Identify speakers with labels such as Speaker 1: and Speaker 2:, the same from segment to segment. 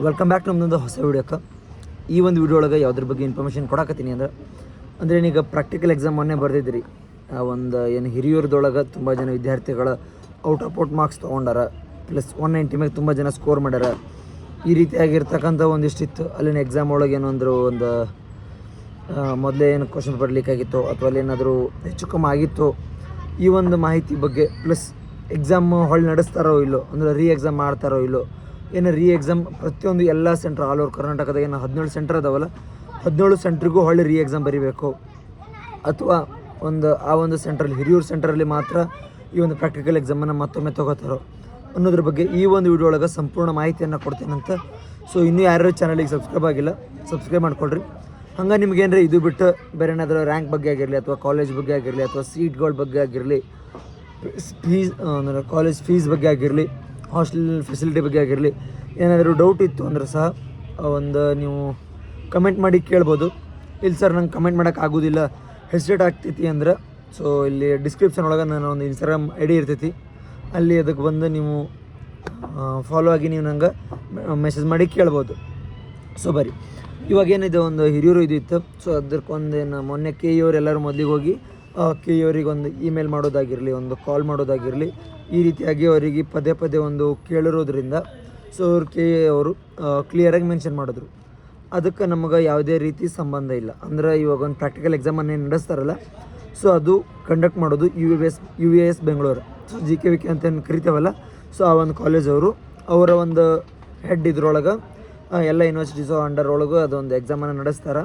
Speaker 1: Welcome back to ನಮ್ಮದೊಂದು ಹೊಸ ವೀಡಿಯೋಕ್ಕೆ. ಈ ಒಂದು ವಿಡಿಯೋ ಒಳಗೆ ಯಾವುದ್ರ ಬಗ್ಗೆ ಇನ್ಫಾರ್ಮೇಷನ್ ಕೊಡಕತ್ತೀನಿ ಅಂದರೆ ಏನೀಗ ಪ್ರಾಕ್ಟಿಕಲ್ ಎಕ್ಸಾಮ್ ಮೊನ್ನೆ ಬರೆದಿದ್ರಿ. ಒಂದು ಏನು ಹಿರಿಯೂರದೊಳಗೆ ತುಂಬ ಜನ ವಿದ್ಯಾರ್ಥಿಗಳು ಔಟ್ ಆಫ್ ಔಟ್ ಮಾರ್ಕ್ಸ್ ತೊಗೊಂಡಾರ, ಪ್ಲಸ್ 190 ಮೇಲೆ ತುಂಬ ಜನ ಸ್ಕೋರ್ ಮಾಡ್ಯಾರ. ಈ ರೀತಿಯಾಗಿರ್ತಕ್ಕಂಥ ಒಂದಿಷ್ಟಿತ್ತು. ಅಲ್ಲಿನ ಎಕ್ಸಾಮ್ ಒಳಗೆ ಏನೋ ಅಂದರು ಒಂದು ಮೊದಲೇ ಏನು ಕ್ವಶನ್ ಪೇಪರ್ ಲೀಕ್ ಆಗಿತ್ತು ಅಥವಾ ಅಲ್ಲೇನಾದರೂ ಹೆಚ್ಚು ಕಮ್ಮಿ ಆಗಿತ್ತು, ಈ ಒಂದು ಮಾಹಿತಿ ಬಗ್ಗೆ, ಪ್ಲಸ್ ಎಕ್ಸಾಮ್ ಹೊಳ್ಳಿ ನಡೆಸ್ತಾರೋ ಇಲ್ಲೋ, ಅಂದರೆ ರೀ ಎಕ್ಸಾಮ್ ಮಾಡ್ತಾರೋ ಇಲ್ಲೋ, ಏನು ರೀ ಎಕ್ಸಾಮ್ ಪ್ರತಿಯೊಂದು ಎಲ್ಲ ಸೆಂಟ್ರ್ ಆಲ್ ಓವರ್ ಕರ್ನಾಟಕದಾಗ ಏನು 17 ಸೆಂಟ್ರ್ ಅದಾವಲ್ಲ, 17 ಸೆಂಟ್ರಿಗೂ ಹೊಳ್ಳಿ ರೀ ಎಕ್ಸಾಮ್ ಬರೀಬೇಕು ಅಥವಾ ಆ ಒಂದು ಸೆಂಟ್ರಲ್ಲಿ ಹಿರಿಯೂರು ಸೆಂಟ್ರಲ್ಲಿ ಮಾತ್ರ ಈ ಒಂದು ಪ್ರಾಕ್ಟಿಕಲ್ ಎಕ್ಸಾಮನ್ನು ಮತ್ತೊಮ್ಮೆ ತೊಗೋತಾರೋ ಅನ್ನೋದ್ರ ಬಗ್ಗೆ ಈ ಒಂದು ವಿಡಿಯೋ ಒಳಗೆ ಸಂಪೂರ್ಣ ಮಾಹಿತಿಯನ್ನು ಕೊಡ್ತೇನಂತ. ಸೊ ಇನ್ನೂ ಯಾರ್ಯಾರು ಚಾನಲಿಗೆ ಸಬ್ಸ್ಕ್ರೈಬ್ ಆಗಿಲ್ಲ, ಸಬ್ಸ್ಕ್ರೈಬ್ ಮಾಡ್ಕೊಳ್ರಿ. ಹಂಗೆ ನಿಮ್ಗೇನ್ರಿ ಇದು ಬಿಟ್ಟು ಬೇರೆ ಏನಾದರೂ ರ್ಯಾಂಕ್ ಬಗ್ಗೆ ಆಗಿರಲಿ ಅಥವಾ ಕಾಲೇಜ್ ಬಗ್ಗೆ ಆಗಿರಲಿ ಅಥವಾ ಸೀಟ್ಗಳ ಬಗ್ಗೆ ಆಗಿರಲಿ, ಫೀಸ್ ಅಂದರೆ ಕಾಲೇಜ್ ಫೀಸ್ ಬಗ್ಗೆ ಆಗಿರಲಿ, ಹಾಸ್ಟೆಲ್ ಫೆಸಿಲಿಟಿ ಬಗ್ಗೆ ಆಗಿರಲಿ, ಏನಾದರೂ ಡೌಟ್ ಇತ್ತು ಅಂದ್ರೆ ಸಹ ನೀವು ಕಮೆಂಟ್ ಮಾಡಿ ಕೇಳ್ಬೋದು. ಇಲ್ಲಿ ಸರ್ ನಂಗೆ ಕಮೆಂಟ್ ಮಾಡೋಕ್ಕೆ ಆಗೋದಿಲ್ಲ, ಹೆಸಿಟೇಟ್ ಆಗ್ತೈತಿ ಅಂದ್ರೆ, ಸೊ ಇಲ್ಲಿ ಡಿಸ್ಕ್ರಿಪ್ಷನ್ ಒಳಗೆ ನಾನು ಒಂದು ಇನ್ಸ್ಟಾಗ್ರಾಮ್ ಐ ಡಿ ಇರ್ತೈತಿ, ಅಲ್ಲಿ ಅದಕ್ಕೆ ಬಂದು ನೀವು ಫಾಲೋ ಆಗಿ ನೀವು ನಂಗೆ ಮೆಸೇಜ್ ಮಾಡಿ ಕೇಳ್ಬೋದು. ಸೊ ಬರೀ ಇವಾಗ ಏನಿದೆ ಒಂದು ಹಿರಿಯೂರು ಇದು ಇತ್ತು. ಸೊ ಅದಕ್ಕೊಂದೇನು ಮೊನ್ನೆ ಕೆ ಇ ಅವ್ರು ಎಲ್ಲರೂ ಮೊದಲಿಗೆ ಹೋಗಿ ಕೆ ಇ ಅವ್ರಿಗೆ ಒಂದು ಇಮೇಲ್ ಮಾಡೋದಾಗಿರಲಿ, ಒಂದು ಕಾಲ್ ಮಾಡೋದಾಗಿರಲಿ, ಈ ರೀತಿಯಾಗಿ ಅವರಿಗೆ ಪದೇ ಪದೇ ಒಂದು ಕೇಳಿರೋದ್ರಿಂದ ಸೊ ಅವ್ರು ಕೆ ಇ ಅವರು ಕ್ಲಿಯರಾಗಿ ಮೆನ್ಷನ್ ಮಾಡಿದ್ರು, ಅದಕ್ಕೆ ನಮಗೆ ಯಾವುದೇ ರೀತಿ ಸಂಬಂಧ ಇಲ್ಲ. ಅಂದ್ರೆ ಇವಾಗ ಒಂದು ಪ್ರಾಕ್ಟಿಕಲ್ ಎಕ್ಸಾಮನ್ನು ಏನು ನಡೆಸ್ತಾರಲ್ಲ, ಸೊ ಅದು ಕಂಡಕ್ಟ್ ಮಾಡೋದು U V S Bengaluru, so GKVK ಅಂತ ಏನು ಕರಿತೇವಲ್ಲ, ಸೊ ಆ ಒಂದು ಕಾಲೇಜವರು ಅವರ ಒಂದು ಹೆಡ್ ಇದ್ರೊಳಗೆ ಎಲ್ಲ ಯೂನಿವರ್ಸಿಟೀಸು ಅಂಡರ್ ಒಳಗೂ ಅದೊಂದು ಎಕ್ಸಾಮನ್ನು ನಡೆಸ್ತಾರೆ.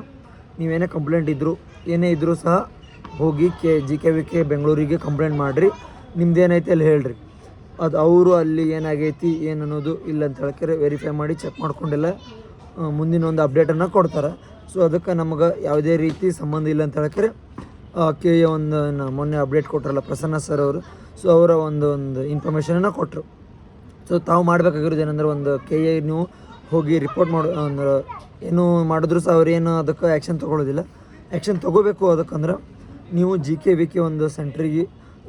Speaker 1: ನೀವೇನೇ ಕಂಪ್ಲೇಂಟ್ ಇದ್ದರೂ ಏನೇ ಇದ್ದರೂ ಸಹ ಹೋಗಿ GKVK ಬೆಂಗಳೂರಿಗೆ ಕಂಪ್ಲೇಂಟ್ ಮಾಡಿರಿ, ನಿಮ್ದೇನೈತೆ ಅಲ್ಲಿ ಹೇಳ್ರಿ. ಅದು ಅವರು ಅಲ್ಲಿ ಏನಾಗೈತಿ ಏನು ಅನ್ನೋದು ಇಲ್ಲ ಅಂತ ಹೇಳ್ತಾರೆ ವೆರಿಫೈ ಮಾಡಿ ಚೆಕ್ ಮಾಡ್ಕೊಂಡೆಲ್ಲ ಮುಂದಿನ ಒಂದು ಅಪ್ಡೇಟನ್ನು ಕೊಡ್ತಾರೆ. ಸೊ ಅದಕ್ಕೆ ನಮಗೆ ಯಾವುದೇ ರೀತಿ ಸಂಬಂಧ ಇಲ್ಲ ಅಂತ ಹೇಳ್ತಾರೆ. ಕೆ ಎ ಒಂದು ಮೊನ್ನೆ ಅಪ್ಡೇಟ್ ಕೊಟ್ಟರಲ್ಲ ಪ್ರಸನ್ನ ಸರ್ ಅವರು, ಸೊ ಅವರ ಒಂದು ಇನ್ಫಾರ್ಮೇಷನನ್ನು ಕೊಟ್ಟರು. ಸೊ ತಾವು ಮಾಡಬೇಕಾಗಿರೋದು ಏನಂದ್ರೆ ಒಂದು ಕೆ ಎ ನೀವು ಹೋಗಿ ರಿಪೋರ್ಟ್ ಅಂದ್ರೆ ಏನು ಮಾಡಿದ್ರು ಸಹ ಅವ್ರೇನು ಅದಕ್ಕೆ ಆ್ಯಕ್ಷನ್ ತೊಗೊಳ್ಳೋದಿಲ್ಲ. ಆ್ಯಕ್ಷನ್ ತೊಗೋಬೇಕು ಅದಕ್ಕಂದ್ರೆ ನೀವು GKVK ಒಂದು ಸೆಂಟ್ರಿಗೆ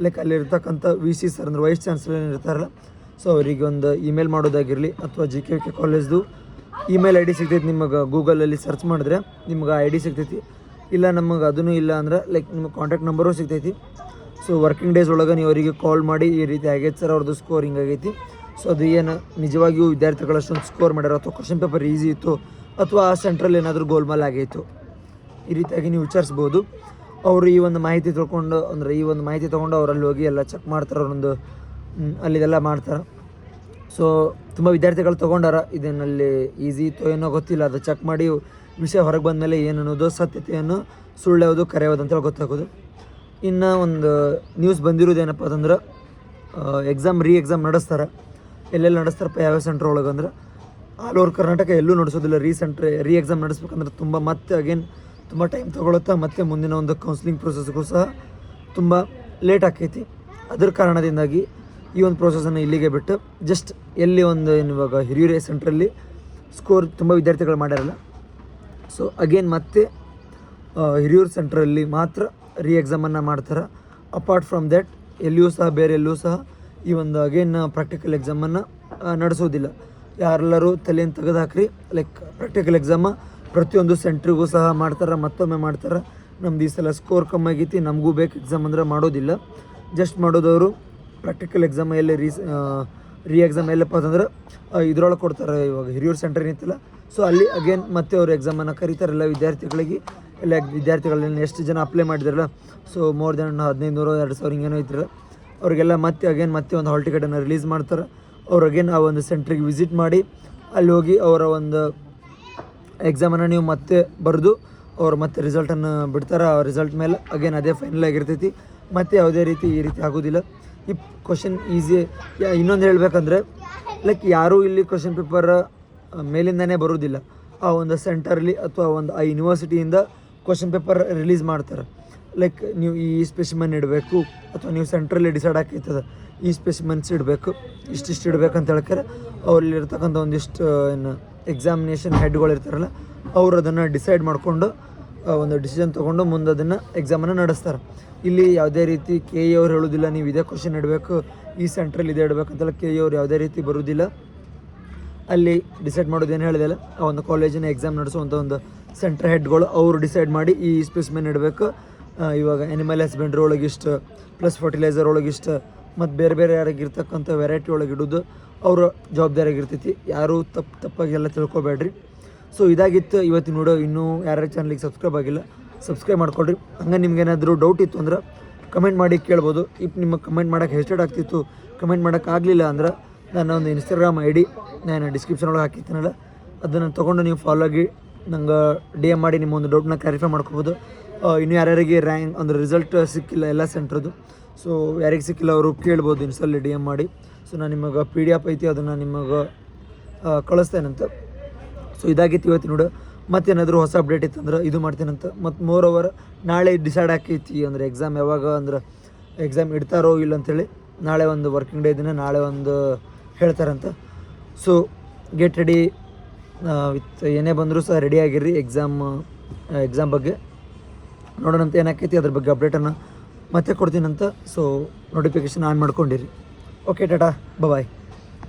Speaker 1: ಲೈಕ್ ಅಲ್ಲಿರ್ತಕ್ಕಂಥ VC ಸರ್ ಅಂದ್ರೆ ವೈಸ್ ಚಾನ್ಸಲರ್ ಇರ್ತಾರಲ್ಲ, ಸೊ ಅವರಿಗೆ ಒಂದು ಇಮೇಲ್ ಮಾಡೋದಾಗಿರಲಿ ಅಥವಾ GKVK ಕಾಲೇಜ್ದು ಇಮೇಲ್ ID ಸಿಗ್ತೈತಿ ನಿಮಗೆ, ಗೂಗಲಲ್ಲಿ ಸರ್ಚ್ ಮಾಡಿದ್ರೆ ನಿಮ್ಗೆ ID ಸಿಗ್ತೈತಿ. ಇಲ್ಲ ನಮಗೆ ಅದೂ ಇಲ್ಲ ಅಂದ್ರೆ ಲೈಕ್ ನಿಮಗೆ ಕಾಂಟ್ಯಾಕ್ಟ್ ನಂಬರು ಸಿಗ್ತೈತಿ. ಸೊ ವರ್ಕಿಂಗ್ ಡೇಸ್ ಒಳಗೆ ನೀವು ಅವರಿಗೆ ಕಾಲ್ ಮಾಡಿ ಈ ರೀತಿ ಆಗೈತೆ ಸರ್ ಅವ್ರದ್ದು ಸ್ಕೋರ್ ಹಿಂಗಾಗೈತಿ, ಸೊ ಅದು ಏನು ನಿಜವಾಗಿಯೂ ವಿದ್ಯಾರ್ಥಿಗಳು ಅಷ್ಟೊಂದು ಸ್ಕೋರ್ ಮಾಡ್ಯಾರ ಅಥವಾ ಕ್ವಶನ್ ಪೇಪರ್ ಈಸಿ ಇತ್ತು ಅಥವಾ ಆ ಸೆಂಟ್ರಲ್ಲಿ ಏನಾದರೂ ಗೋಲ್ಮಾಲ್ ಆಗೈತು, ಈ ರೀತಿಯಾಗಿ ನೀವು ವಿಚಾರಿಸ್ಬೋದು. ಅವರು ಈ ಒಂದು ಮಾಹಿತಿ ತಿಳ್ಕೊಂಡು ಅಂದರೆ ಈ ಒಂದು ಮಾಹಿತಿ ತೊಗೊಂಡು ಅವರಲ್ಲಿ ಹೋಗಿ ಎಲ್ಲ ಚೆಕ್ ಮಾಡ್ತಾರೆ, ಅವರೊಂದು ಅಲ್ಲಿದೆಲ್ಲ ಮಾಡ್ತಾರೆ. ಸೊ ತುಂಬ ವಿದ್ಯಾರ್ಥಿಗಳು ತೊಗೊಂಡಾರ, ಇದನ್ನಲ್ಲಿ ಈಸಿ ಇತ್ತು ಏನೋ ಗೊತ್ತಿಲ್ಲ, ಅದು ಚೆಕ್ ಮಾಡಿ ವಿಷಯ ಹೊರಗೆ ಬಂದಮೇಲೆ ಏನು ಅನ್ನೋದು ಸತ್ಯತೆಯನ್ನು ಸುಳ್ಳು ಯಾವುದು ಕರೆ ಯಾವುದು ಅಂತೇಳಿ ಗೊತ್ತಾಗೋದು. ಇನ್ನು ಒಂದು ನ್ಯೂಸ್ ಬಂದಿರೋದೇನಪ್ಪ ಅಂತಂದ್ರೆ ರೀ ಎಕ್ಸಾಮ್ ನಡೆಸ್ತಾರೆ. ಎಲ್ಲೆಲ್ಲಿ ನಡೆಸ್ತಾರಪ್ಪ ಯಾವ್ಯಾವ ಸೆಂಟ್ರ್ ಒಳಗೆ ಅಂದ್ರೆ ಆಲ್ ಓವರ್ ಕರ್ನಾಟಕ ಎಲ್ಲೂ ನಡೆಸೋದಿಲ್ಲ. ರೀ ಎಕ್ಸಾಮ್ ನಡೆಸ್ಬೇಕಂದ್ರೆ ತುಂಬ ಟೈಮ್ ತೊಗೊಳುತ್ತಾ, ಮತ್ತು ಮುಂದಿನ ಒಂದು ಕೌನ್ಸಿಲಿಂಗ್ ಪ್ರೊಸೆಸ್ಗೂ ಸಹ ತುಂಬ ಲೇಟ್ ಆಕೈತಿ. ಅದ್ರ ಕಾರಣದಿಂದಾಗಿ ಈ ಒಂದು ಪ್ರೊಸೆಸನ್ನು ಇಲ್ಲಿಗೆ ಬಿಟ್ಟು ಜಸ್ಟ್ ಎಲ್ಲಿ ಒಂದು ಇವಾಗ ಹಿರಿಯೂರು ಸೆಂಟ್ರಲ್ಲಿ ಸ್ಕೋರ್ ತುಂಬ ವಿದ್ಯಾರ್ಥಿಗಳು ಮಾಡ್ಯಾರಲ್ಲ, ಸೊ ಅಗೇನ್ ಮತ್ತೆ ಹಿರಿಯೂರು ಸೆಂಟ್ರಲ್ಲಿ ಮಾತ್ರ ರೀ ಎಕ್ಸಾಮನ್ನು ಮಾಡ್ತಾರೆ. ಅಪಾರ್ಟ್ ಫ್ರಮ್ ದ್ಯಾಟ್ ಎಲ್ಲಿಯೂ ಸಹ ಬೇರೆ ಎಲ್ಲೂ ಸಹ ಈ ಒಂದು ಅಗೇನ್ ಪ್ರಾಕ್ಟಿಕಲ್ ಎಕ್ಸಾಮನ್ನು ನಡೆಸೋದಿಲ್ಲ. ಯಾರೆಲ್ಲರೂ ತಲೆಯನ್ನು ತೆಗೆದು ಹಾಕ್ರಿ, ಲೈಕ್ ಪ್ರಾಕ್ಟಿಕಲ್ ಎಕ್ಸಾಮ ಪ್ರತಿಯೊಂದು ಸೆಂಟ್ರಿಗೂ ಸಹ ಮಾಡ್ತಾರೆ, ಮತ್ತೊಮ್ಮೆ ಮಾಡ್ತಾರೆ. ನಮ್ದು ಈ ಸಲ ಸ್ಕೋರ್ ಕಮ್ಮಿ ಆಗೈತಿ, ನಮಗೂ ಬೇಕು ಎಕ್ಸಾಮ್ ಅಂದರೆ ಮಾಡೋದಿಲ್ಲ. ಜಸ್ಟ್ ಮಾಡೋದವರು ಪ್ರಾಕ್ಟಿಕಲ್ ಎಕ್ಸಾಮ್ ಎಲ್ಲಿ ರೀ ಎಕ್ಸಾಮ್ ಎಲ್ಲಪ್ಪ ಅಂತಂದ್ರೆ ಇದ್ರೊಳಗೆ ಕೊಡ್ತಾರೆ, ಇವಾಗ ಹಿರಿಯೂರು ಸೆಂಟರ್ ಏನಿತ್ತಲ್ಲ, ಸೊ ಅಲ್ಲಿ ಅಗೇನ್ ಮತ್ತೆ ಅವರು ಎಕ್ಸಾಮನ್ನು ಕರೀತಾರಲ್ಲ ವಿದ್ಯಾರ್ಥಿಗಳಿಗೆ. ಎಲ್ಲ ವಿದ್ಯಾರ್ಥಿಗಳನ್ನ ಎಷ್ಟು ಜನ ಅಪ್ಲೈ ಮಾಡಿದಾರಲ್ಲ, ಸೊ ಮೋರ್ ದೆನ್ 1500-2000 ಹಿಂಗೇನೋ ಇದ್ರಲ್ಲ, ಅವ್ರಿಗೆಲ್ಲ ಮತ್ತೆ ಒಂದು ಹಾಲ್ ಟಿಕೆಟನ್ನು ರಿಲೀಸ್ ಮಾಡ್ತಾರೆ. ಅವ್ರು ಅಗೇನ್ ಆ ಒಂದು ಸೆಂಟ್ರಿಗೆ ವಿಸಿಟ್ ಮಾಡಿ ಅಲ್ಲಿ ಹೋಗಿ ಅವರ ಒಂದು ಎಕ್ಸಾಮನ್ನು ನೀವು ಮತ್ತೆ ಬರೆದು ಅವ್ರು ಮತ್ತೆ ರಿಸಲ್ಟನ್ನು ಬಿಡ್ತಾರೆ. ಆ ರಿಸಲ್ಟ್ ಮೇಲೆ ಅಗೇನ್ ಅದೇ ಫೈನಲ್ ಆಗಿರ್ತೈತಿ, ಮತ್ತು ಯಾವುದೇ ರೀತಿ ಈ ರೀತಿ ಆಗೋದಿಲ್ಲ. ಈ ಕ್ವಶನ್ ಈಸಿ. ಇನ್ನೊಂದು ಹೇಳಬೇಕಂದ್ರೆ ಲೈಕ್ ಯಾರೂ ಇಲ್ಲಿ ಕ್ವಶನ್ ಪೇಪರ್ ಮೇಲಿಂದನೇ ಬರೋದಿಲ್ಲ, ಆ ಒಂದು ಸೆಂಟರ್ಲಿ ಅಥವಾ ಆ ಯೂನಿವರ್ಸಿಟಿಯಿಂದ ಕ್ವಶನ್ ಪೇಪರ್ ರಿಲೀಸ್ ಮಾಡ್ತಾರೆ. ಲೈಕ್ ನೀವು ಈ ಸ್ಪೆಸಿಮನ್ ಇಡಬೇಕು ಅಥವಾ ನೀವು ಸೆಂಟ್ರಲ್ಲಿ ಡಿಸೈಡ್ ಆಗ್ತದೆ ಈ ಸ್ಪೆಸಿಮನ್ಸ್ ಇಡಬೇಕು, ಇಷ್ಟಿಷ್ಟು ಇಡಬೇಕಂತ ಹೇಳ್ತಾರೆ. ಅವರಲ್ಲಿರ್ತಕ್ಕಂಥ ಒಂದಿಷ್ಟು ಏನು ಎಕ್ಸಾಮಿನೇಷನ್ ಹೆಡ್ಗಳು ಇರ್ತಾರಲ್ಲ, ಅವರು ಅದನ್ನು ಡಿಸೈಡ್ ಮಾಡಿಕೊಂಡು ಒಂದು ಡಿಸಿಷನ್ ತೊಗೊಂಡು ಮುಂದೆ ಅದನ್ನು ಎಕ್ಸಾಮನ್ನು ನಡೆಸ್ತಾರೆ. ಇಲ್ಲಿ ಯಾವುದೇ ರೀತಿ ಕೆ ಇ ಅವ್ರು ಹೇಳೋದಿಲ್ಲ ನೀವು ಇದೇ ಕ್ವಶನ್ ಇಡಬೇಕು, ಈ ಸೆಂಟ್ರಲ್ಲಿ ಇದೇ ಇಡಬೇಕು ಅಂತೆಲ್ಲ ಕೆ ಇ ಅವ್ರು ಯಾವುದೇ ರೀತಿ ಬರೋದಿಲ್ಲ. ಅಲ್ಲಿ ಡಿಸೈಡ್ ಮಾಡೋದು ಏನು ಹೇಳಿದೆಲ್ಲ ಆ ಒಂದು ಕಾಲೇಜಿನ ಎಕ್ಸಾಮ್ ನಡೆಸುವಂಥ ಒಂದು ಸೆಂಟರ್ ಹೆಡ್ಗಳು ಅವರು ಡಿಸೈಡ್ ಮಾಡಿ ಈ ಸ್ಪೆಸಿಮೆನ್ ಇಡಬೇಕು. ಇವಾಗ ಅನಿಮಲ್ ಹಸ್ಬೆಂಡ್ರಿ ಒಳಗಿಷ್ಟು ಪ್ಲಸ್ ಫರ್ಟಿಲೈಸರ್ ಒಳಗಿಷ್ಟು ಮತ್ತು ಬೇರೆ ಬೇರೆ ಯಾರಿಗಿರ್ತಕ್ಕಂಥ ವೆರೈಟಿ ಒಳಗೆ ಇಡೋದು ಅವ್ರ ಜವಾಬ್ದಾರಿಯಾಗಿರ್ತೈತಿ. ಯಾರೂ ತಪ್ಪಾಗಿ ಎಲ್ಲ ತಿಳ್ಕೊಬೇಡ್ರಿ. ಸೊ ಇದಾಗಿತ್ತು ಇವತ್ತಿನ ವಿಡಿಯೋ. ಇನ್ನೂ ಯಾರ್ಯಾರು ಚಾನಲಿಗೆ ಸಬ್ಸ್ಕ್ರೈಬ್ ಆಗಿಲ್ಲ ಸಬ್ಸ್ಕ್ರೈಬ್ ಮಾಡ್ಕೊಳ್ರಿ. ಹಂಗೆ ನಿಮ್ಗೇನಾದರೂ ಡೌಟ್ ಇತ್ತು ಅಂದ್ರೆ ಕಮೆಂಟ್ ಮಾಡಿ ಕೇಳ್ಬೋದು. ಇಫ್ ನಿಮಗೆ ಕಮೆಂಟ್ ಮಾಡೋಕ್ಕೆ ಹೆಸ್ಟೇಟ್ ಆಗ್ತಿತ್ತು, ಕಮೆಂಟ್ ಮಾಡೋಕ್ಕಾಗಲಿಲ್ಲ ಅಂದ್ರೆ ನನ್ನ ಒಂದು ಇನ್ಸ್ಟಾಗ್ರಾಮ್ ಐ ಡಿ ನಾನು ಡಿಸ್ಕ್ರಿಪ್ಷನ್ ಒಳಗೆ ಹಾಕಿರ್ತೀನಲ್ಲ ಅದನ್ನು ತೊಗೊಂಡು ನೀವು ಫಾಲೋ ಆಗಿ ನಂಗೆ ಡಿ ಎಮ್ ಮಾಡಿ ನಿಮ್ಮ ಒಂದು ಡೌಟ್ನ ಕ್ಲಾರಿಫೈ ಮಾಡ್ಕೋಬೋದು. ಇನ್ನು ಯಾರ್ಯಾರಿಗೆ ರ್ಯಾಂಕ್ ಅಂದರೆ ರಿಸಲ್ಟ್ ಸಿಕ್ಕಿಲ್ಲ ಎಲ್ಲ ಸೆಂಟ್ರದ್ದು, ಸೊ ಯಾರಿಗೆ ಸಿಕ್ಕಿಲ್ಲ ಅವರು ಕೇಳ್ಬೋದು ಇನ್ಸ್ಟಲ್ಲಿ ಡಿ ಎಮ್ ಮಾಡಿ. ಸೊ ನಾನು ನಿಮಗೆ PDF ಐತಿ ಅದನ್ನು ನಿಮಗೆ ಕಳಿಸ್ತೇನಂತ. ಸೊ ಇದಾಗಿತ್ತು ಇವತ್ತಿನ ವಿಡಿಯೋ. ಮತ್ತೇನಾದರೂ ಹೊಸ ಅಪ್ಡೇಟ್ ಇತ್ತು ಅಂದ್ರೆ ಇದು ಮಾಡ್ತೀನಂತ. ಮತ್ತು ಮೋರ್ ಓವರ್ ನಾಳೆ ಡಿಸೈಡ್ ಆಕೈತಿ ಅಂದರೆ ಎಕ್ಸಾಮ್ ಯಾವಾಗ ಅಂದ್ರೆ ಎಕ್ಸಾಮ್ ಇಡ್ತಾರೋ ಇಲ್ಲ ಅಂಥೇಳಿ. ನಾಳೆ ಒಂದು ವರ್ಕಿಂಗ್ ಡೇ ದಿನ ನಾಳೆ ಒಂದು ಹೇಳ್ತಾರಂತ. ಸೊ ಗೆಟ್ ರೆಡಿ ವಿತ್ ಏನೇ ಬಂದರೂ ಸಹ ರೆಡಿ ಆಗಿರ್ರಿ ಎಕ್ಸಾಮ್ ಬಗ್ಗೆ ನೋಡೋಣಂತ ಏನಾಕೈತಿ ಅದ್ರ ಬಗ್ಗೆ ಅಪ್ಡೇಟನ್ನು ಮತ್ತೆ ಕೊಡ್ತೀನಂತ. ಸೊ ನೋಟಿಫಿಕೇಷನ್ ಆನ್ ಮಾಡ್ಕೊಂಡಿರಿ. ಓಕೆ ಟಾಟಾ ಬಾಯ್.